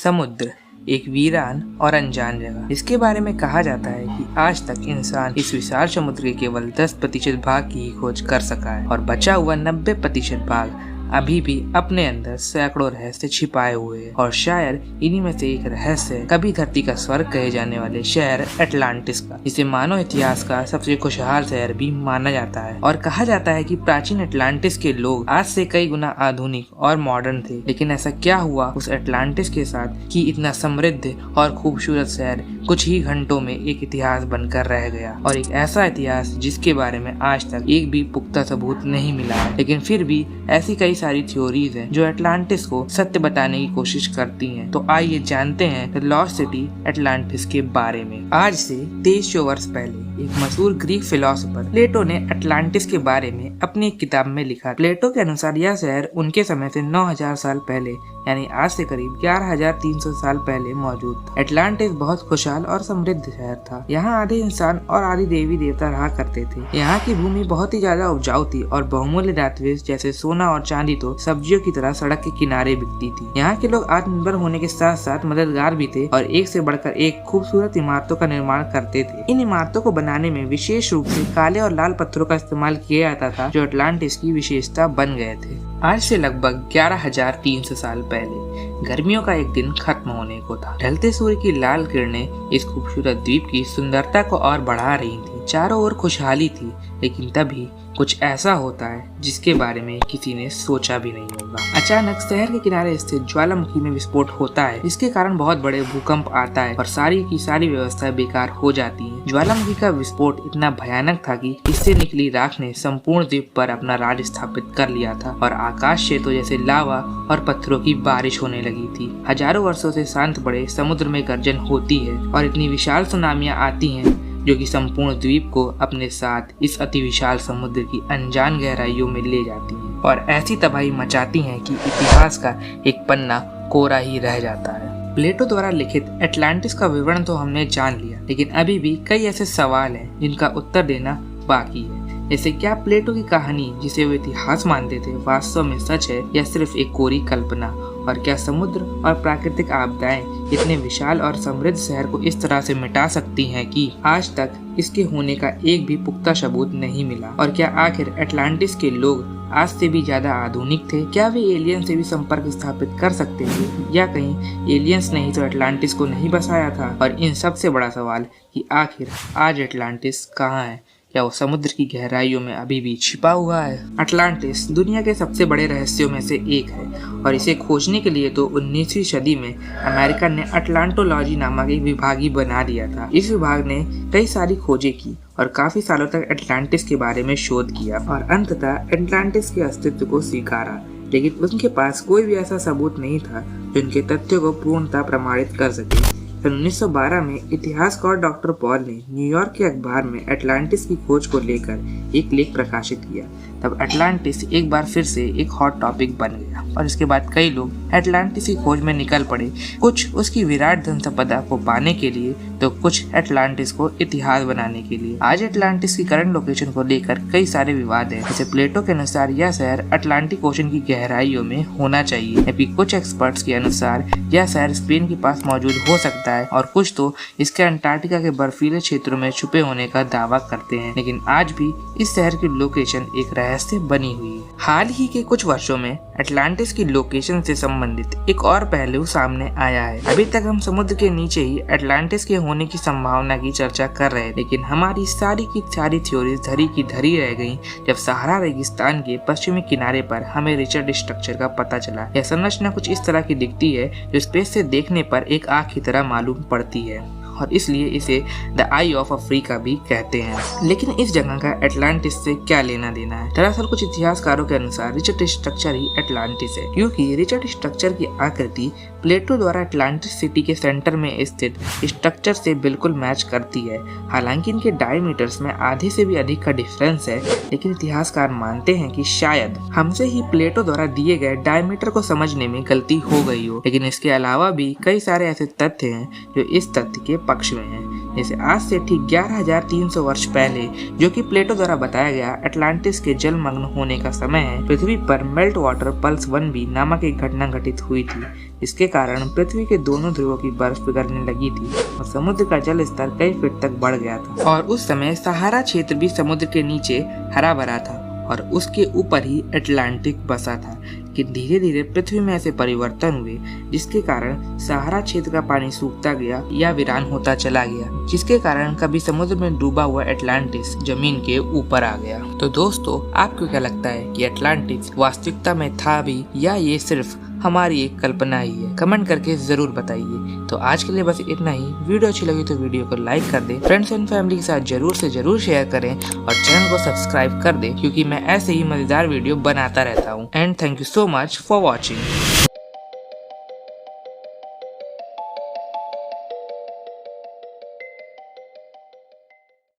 समुद्र एक वीरान और अनजान जगह। इसके बारे में कहा जाता है कि आज तक इंसान इस विशाल समुद्र के केवल 10% भाग की ही खोज कर सका है और बचा हुआ 90% भाग अभी भी अपने अंदर सैकड़ों रहस्य छिपाए हुए हैं। और शायद इन्हीं में से एक रहस्य कभी धरती का स्वर्ग कहे जाने वाले शहर अटलांटिस का, जिसे मानव इतिहास का सबसे खुशहाल शहर भी माना जाता है। और कहा जाता है कि प्राचीन अटलांटिस के लोग आज से कई गुना आधुनिक और मॉडर्न थे, लेकिन ऐसा क्या हुआ उस अटलांटिस के साथ कि इतना समृद्ध और खूबसूरत शहर कुछ ही घंटों में एक इतिहास बनकर रह गया। और एक ऐसा इतिहास जिसके बारे में आज तक एक भी पुख्ता सबूत नहीं मिला है, लेकिन फिर भी ऐसी कई सारी थ्योरीज हैं जो अटलांटिस को सत्य बताने की कोशिश करती हैं। तो आइए जानते हैं द लॉस्ट सिटी अटलांटिस के बारे में। आज से 2300 वर्ष पहले एक मशहूर ग्रीक फिलोसोफर प्लेटो ने अटलांटिस के बारे में अपनी एक किताब में लिखा। प्लेटो के अनुसार यह शहर उनके समय से 9000 साल पहले यानी आज से करीब 11300 साल पहले मौजूद था। अटलांटिस बहुत खुशहाल और समृद्ध शहर था। यहाँ आधे इंसान और आधे देवी देवता रहा करते थे। यहाँ की भूमि बहुत ही ज्यादा उपजाऊ थी और बहुमूल्य धातुएं जैसे सोना और चांदी तो सब्जियों की तरह सड़क के किनारे बिकती थी। यहाँ के लोग आत्मनिर्भर होने के साथ साथ मददगार भी थे और एक से बढ़कर एक खूबसूरत इमारतों का निर्माण करते थे। इन इमारतों को बनाने में विशेष रूप से काले और लाल पत्थरों का इस्तेमाल किया जाता था, जो अटलांटिस की विशेषता बन गए थे। आज से लगभग 11300 साल पहले गर्मियों का एक दिन खत्म होने को था। ढलते सूर्य की लाल किरणें इस खूबसूरत द्वीप की सुंदरता को और बढ़ा रही थी। चारों ओर खुशहाली थी, लेकिन तभी कुछ ऐसा होता है जिसके बारे में किसी ने सोचा भी नहीं होगा। अचानक शहर के किनारे स्थित ज्वालामुखी में विस्फोट होता है। इसके कारण बहुत बड़े भूकंप आता है और सारी की सारी व्यवस्थाएं बेकार हो जाती हैं। ज्वालामुखी का विस्फोट इतना भयानक था कि इससे निकली राख ने संपूर्ण द्वीप पर अपना राज स्थापित कर लिया था और आकाश से तो जैसे लावा और पत्थरों की बारिश होने लगी थी। हजारों वर्षों से शांत पड़े समुद्र में गर्जन होती है और इतनी विशाल सुनामियां आती हैं जो कि संपूर्ण द्वीप को अपने साथ इस अति विशाल समुद्र की अनजान गहराइयों में ले जाती हैं और ऐसी तबाही मचाती हैं कि इतिहास का एक पन्ना कोरा ही रह जाता है। प्लेटो द्वारा लिखित अटलांटिस का विवरण तो हमने जान लिया, लेकिन अभी भी कई ऐसे सवाल हैं जिनका उत्तर देना बाकी है। जैसे क्या प्लेटो की कहानी जिसे वो इतिहास मानते थे वास्तव में सच है या सिर्फ एक कोरी कल्पना? और क्या समुद्र और प्राकृतिक आपदाएं इतने विशाल और समृद्ध शहर को इस तरह से मिटा सकती हैं कि आज तक इसके होने का एक भी पुख्ता सबूत नहीं मिला? और क्या आखिर अटलांटिस के लोग आज से भी ज्यादा आधुनिक थे? क्या वे एलियन से भी संपर्क स्थापित कर सकते थे या कहीं एलियंस ने ही तो अटलांटिस को नहीं बसाया था? और इन सबसे बड़ा सवाल कि आखिर आज अटलांटिस कहाँ है? क्या वो समुद्र की गहराइयों में अभी भी छिपा हुआ है? अटलांटिस दुनिया के सबसे बड़े रहस्यों में से एक है और इसे खोजने के लिए तो 19वीं सदी में अमेरिका ने अटलांटोलॉजी नामक एक विभाग ही बना दिया था। इस विभाग ने कई सारी खोजें की और काफी सालों तक अटलांटिस के बारे में शोध किया और अंततः अटलांटिस के अस्तित्व को स्वीकारा, लेकिन उनके पास कोई भी ऐसा सबूत नहीं था जो उनके तथ्यों को पूर्णतः प्रमाणित कर सके। 1912 में इतिहासकार डॉक्टर पॉल ने न्यूयॉर्क के अखबार में अटलांटिस की खोज को लेकर एक लेख प्रकाशित किया। तब अटलांटिस एक बार फिर से एक हॉट टॉपिक बन गया और इसके बाद कई लोग अटलांटिस की खोज में निकल पड़े, कुछ उसकी विराट धन संपदा को पाने के लिए तो कुछ अटलांटिस को इतिहास बनाने के लिए। आज अटलांटिस की करंट लोकेशन को लेकर कई सारे विवाद हैं। जैसे प्लेटो के अनुसार यह शहर अटलांटिक ओशन की गहराइयों में होना चाहिए, जबकि कुछ एक्सपर्ट्स के अनुसार यह शहर स्पेन के पास मौजूद हो सकता है और कुछ तो इसके अंटार्कटिका के बर्फीले क्षेत्रों में छुपे होने का दावा करते हैं। लेकिन आज भी इस शहर की लोकेशन एक रहस्य बनी हुई है। हाल ही के कुछ वर्षों में अटलांटिस की लोकेशन से संबंधित एक और पहलू सामने आया है। अभी तक हम समुद्र के नीचे ही अटलांटिस के होने की संभावना की चर्चा कर रहे हैं, लेकिन हमारी सारी की सारी थ्योरीज धरी की धरी रह गई जब सहारा रेगिस्तान के पश्चिमी किनारे पर हमें रिचर्ड स्ट्रक्चर का पता चला। यह संरचना कुछ इस तरह की दिखती है जो स्पेस से देखने पर एक आग की तरह मालूम पड़ती है और इसलिए इसे द आई ऑफ अफ्रीका भी कहते हैं। लेकिन इस जगह का अटलांटिस से क्या लेना देना है? दरअसल कुछ इतिहासकारों के अनुसार रिचर्ड स्ट्रक्चर ही अटलांटिस है, क्योंकि रिचर्ड स्ट्रक्चर की आकृति प्लेटो द्वारा अटलांटिस सिटी के सेंटर में स्थित स्ट्रक्चर से बिल्कुल मैच करती है। हालांकि इनके डायमीटर्स में आधे से भी अधिक का डिफरेंस है, लेकिन इतिहासकार मानते हैं कि शायद हमसे ही प्लेटो द्वारा दिए गए डायमीटर को समझने में गलती हो गई हो। लेकिन इसके अलावा भी कई सारे ऐसे तथ्य हैं जो इस तथ्य के पक्ष में हैं। जैसे आज से ठीक 11,300 वर्ष पहले, जो कि प्लेटो द्वारा बताया गया अटलांटिस के जलमग्न होने का समय है, पृथ्वी पर मेल्ट वाटर पल्स 1b नामक एक घटना घटित हुई थी। इसके कारण पृथ्वी के दोनों ध्रुवों की बर्फ पिघलने लगी थी और समुद्र का जल स्तर कई फीट तक बढ़ गया था। और उस समय सहारा क्षेत्र भी समुद्र के नीचे हरा भरा था और उसके ऊपर ही अटलांटिक बसा था। कि धीरे धीरे पृथ्वी में ऐसे परिवर्तन हुए जिसके कारण सहारा क्षेत्र का पानी सूखता गया या वीरान होता चला गया, जिसके कारण कभी समुद्र में डूबा हुआ अटलांटिस जमीन के ऊपर आ गया। तो दोस्तों, आपको क्या लगता है कि अटलांटिस वास्तविकता में था भी या ये सिर्फ हमारी एक कल्पना ही है? कमेंट करके जरूर बताइए। तो आज के लिए बस इतना ही। वीडियो अच्छी लगी तो वीडियो को लाइक कर दे, फ्रेंड्स एंड फैमिली के साथ जरूर से जरूर शेयर करें और चैनल को सब्सक्राइब कर दे, क्योंकि मैं ऐसे ही मजेदार वीडियो बनाता रहता हूँ। And thank you so much for watching.